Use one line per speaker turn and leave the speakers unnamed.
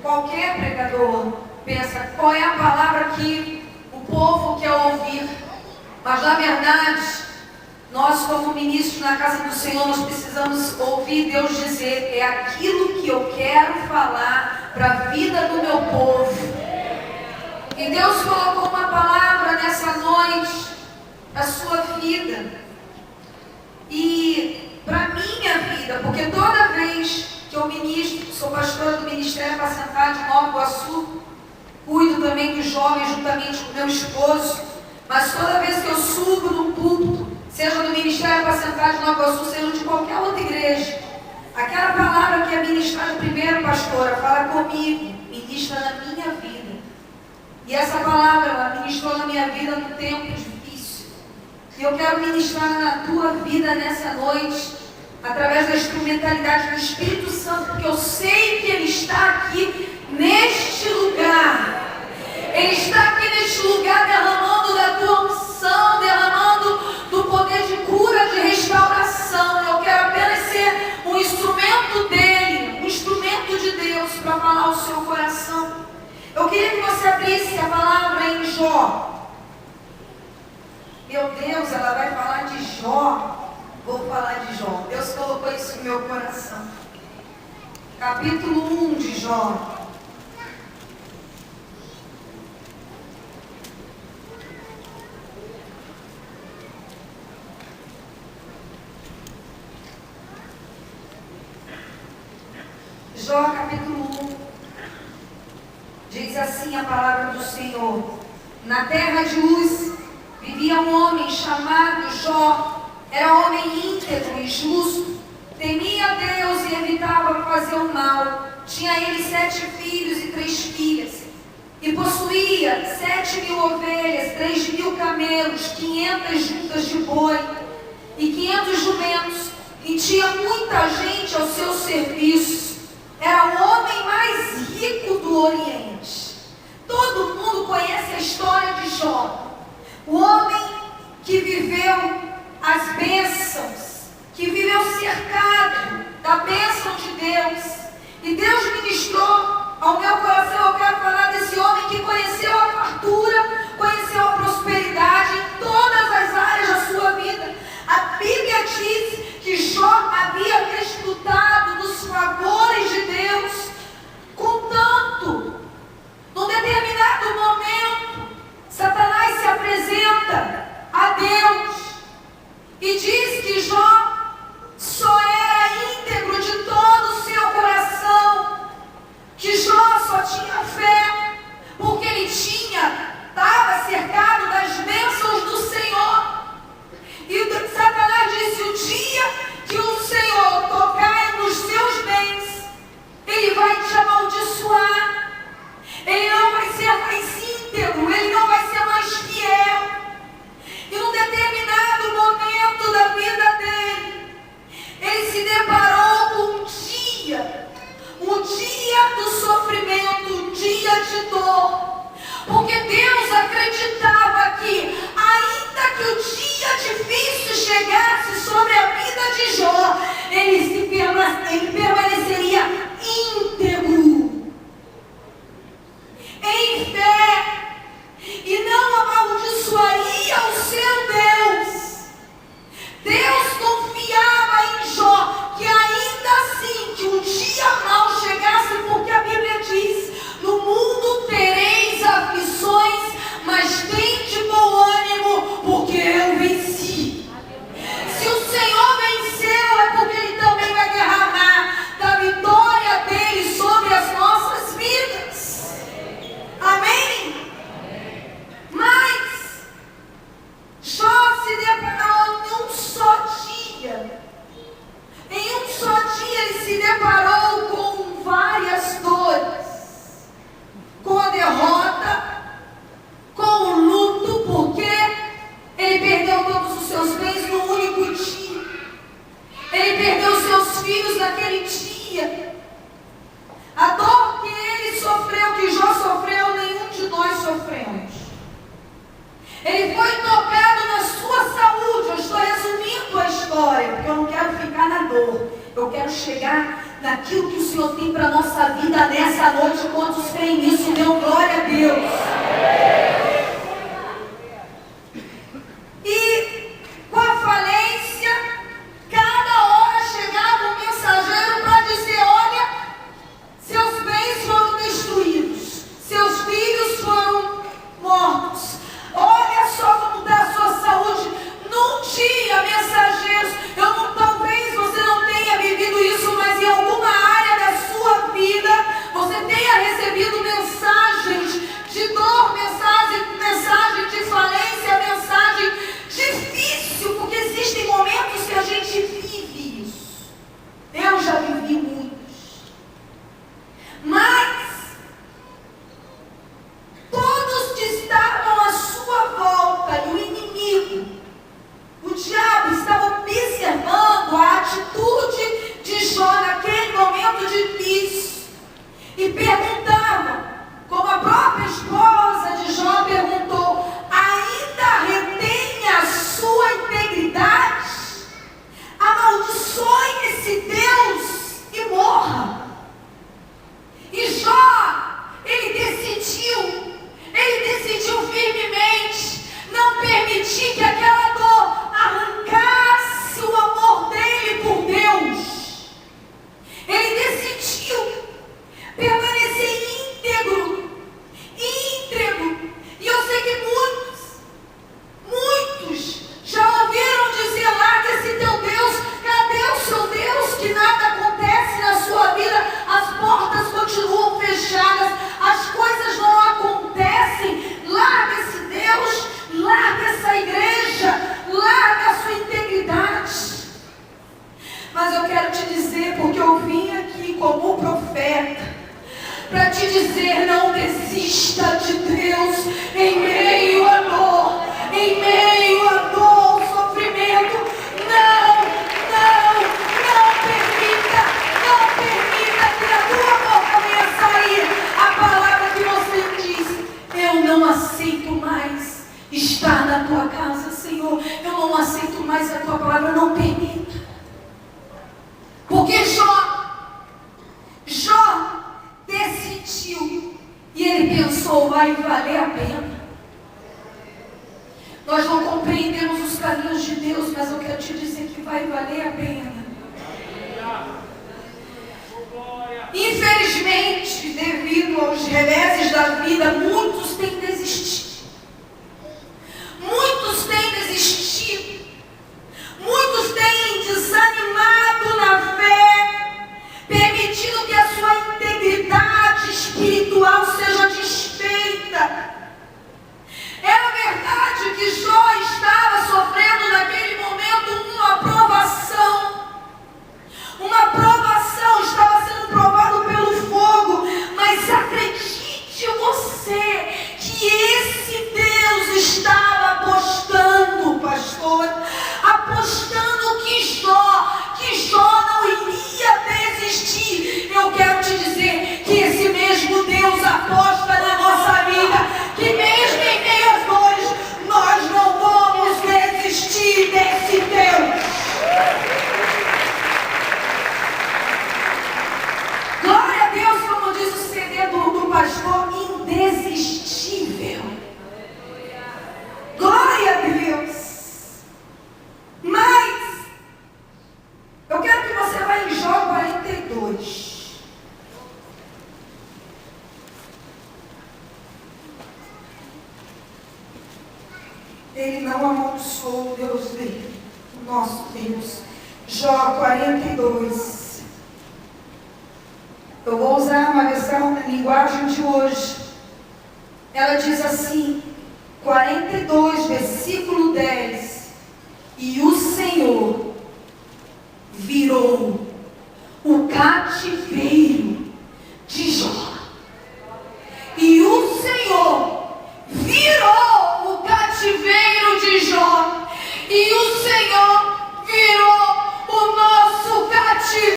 qualquer pregador pensa qual é a palavra que o povo quer ouvir. Mas na verdade, nós como ministros na casa do Senhor, nós precisamos ouvir Deus dizer: é aquilo que eu quero falar para a vida do meu povo. E Deus colocou uma palavra nessa noite para a sua vida e para a minha vida, porque toda vez que eu ministro, sou pastora do Ministério Apacentar de Nova Iguaçu, cuido também dos jovens juntamente com meu esposo, mas toda vez que eu subo no púlpito, seja do Ministério Apacentar de Nova Iguaçu, seja de qualquer outra igreja, aquela palavra que é ministrada primeiro, pastora, fala comigo, ministra na minha vida. E essa palavra, ela ministrou na minha vida num tempo difícil. E eu quero ministrar na tua vida nessa noite, através da instrumentalidade do Espírito Santo, porque eu sei que Ele está aqui neste lugar. Ele está aqui neste lugar derramando da tua unção, derramando do poder de cura, de restauração. Eu quero apenas ser um instrumento dEle, um instrumento de Deus para falar ao seu coração. Eu queria que você abrisse a palavra em Jó. Meu Deus, ela vai falar de Jó. Vou falar de Jó. Deus colocou isso no meu coração. Capítulo 1 de Jó. Jó, capítulo 1. Diz assim a palavra do Senhor: na terra de Uz vivia um homem chamado Jó. Era homem íntegro e justo, temia a Deus e evitava fazer o mal. Tinha ele 7 filhos e 3 filhas, e possuía 7.000 ovelhas, 3.000 camelos, 500 juntas de boi e 500 jumentos, e tinha muita gente ao seu serviço. Era o homem mais rico do Oriente. Todo mundo conhece a história de Jó. O homem que viveu as bênçãos, que viveu cercado da bênção de Deus. E Deus ministrou ao meu coração. Eu quero falar desse homem que conheceu a fartura, conheceu a prosperidade em todas as áreas da sua vida. A Bíblia diz que Jó havia desfrutado dos favores de Deus, contanto, num determinado momento, Satanás se apresenta a Deus e diz que Jó só era íntegro de todo o seu coração, que Jó só tinha fé porque ele estava cercado das bênçãos do Senhor. E Satanás disse: o dia que o Senhor tocar nos seus bens, Ele vai te amaldiçoar. Ele não vai ser mais íntegro, Ele não vai ser mais fiel. E num determinado momento da vida dele, ele se deparou com um dia do sofrimento, um dia de dor. Porque Deus acreditava que, ainda que o dia difícil chegasse sobre a vida de Jó, ele permaneceria íntegro, em fé, e não amaldiçoaria o seu Deus. Deus confiava em Jó, que ainda assim, que um dia mal chegasse, porque a Bíblia diz: no mundo tereis aflições, mas tende bom ânimo, porque eu venci. Se o Senhor venceu, é porque Ele também vai derramar da vitória dEle sobre as nossas vidas. Amém? Mas Jó se deparou em um só dia. Em um só dia ele se deparou com várias dores, com a derrota, com o luto, porque ele perdeu todos os seus bens num único dia. Ele perdeu seus filhos naquele dia. A dor que ele sofreu, que Jó sofreu, nenhum de nós sofremos. Ele foi tocado na sua saúde. Eu estou resumindo a história, porque eu não quero ficar na dor. Eu quero chegar naquilo que o Senhor tem para a nossa vida nessa noite. Quantos creem nisso? Dêem glória a Deus. E com a falência, cada hora chegava um mensageiro para dizer: olha, seus bens foram destruídos, seus filhos foram mortos, olha só como está a sua saúde. Não tinha mensageiros. Talvez você não tenha vivido isso, mas em alguma área da sua vida você tenha recebido mensagens de dor, mensagem de falência, mensagem difícil, porque existem momentos que a gente vive isso. Eu já vivi muitos. Mas todos que estavam à sua volta, e o inimigo, o diabo, estava observando a atitude de Jó naquele momento difícil e perguntavam, como a própria esposa de Jó perguntou: ainda retém a sua integridade? Amaldiçoe esse Deus e morra. E Jó, ele decidiu firmemente não permitir que aquela dor arrancasse o amor dele por Deus. Ele decidiu permanecer íntegro. E eu sei que muitos já ouviram dizer: larga esse teu Deus. Cadê o seu Deus? Que nada acontece na sua vida, as portas continuam fechadas, as coisas não acontecem. Larga esse Deus, larga essa igreja, larga a sua integridade. Mas eu quero te dizer, porque eu vim aqui como profeta, para te dizer: não desista de Deus em meio à dor, em meio à dor, sofrimento. Não permita que da tua boca venha sair a palavra que você diz: eu não aceito mais estar na tua casa, Senhor. Eu não aceito mais a tua palavra. Não permita. Porque Jó decidiu, e ele pensou: vai valer a pena. Nós não compreendemos os caminhos de Deus, mas eu quero te dizer que vai valer a pena. Infelizmente, devido aos reveses da vida, muitos têm desistido. Muitos têm desanimado na fé, permitindo que a sua integridade espiritual seja desfeita. Era verdade que Jó estava sofrendo naquele momento uma provação. Estava sendo provado pelo fogo. Mas acredite você que esse Deus estava apostando, pastor, apostando que Jó não iria desistir. Eu quero te dizer que esse mesmo Deus aposta na nossa vida, que mesmo em meio às dores, nós não vamos desistir desse Deus. Glória a Deus, como diz o CD do pastor, indesistível. Glória a Deus. Mas eu quero que você vá em Jó 42. Ele não amaldiçoou o Deus dele, o nosso Deus. Jó 42. Eu vou usar uma versão na linguagem de hoje. Ela diz assim, 42, versículo 10. E o Senhor virou o cativeiro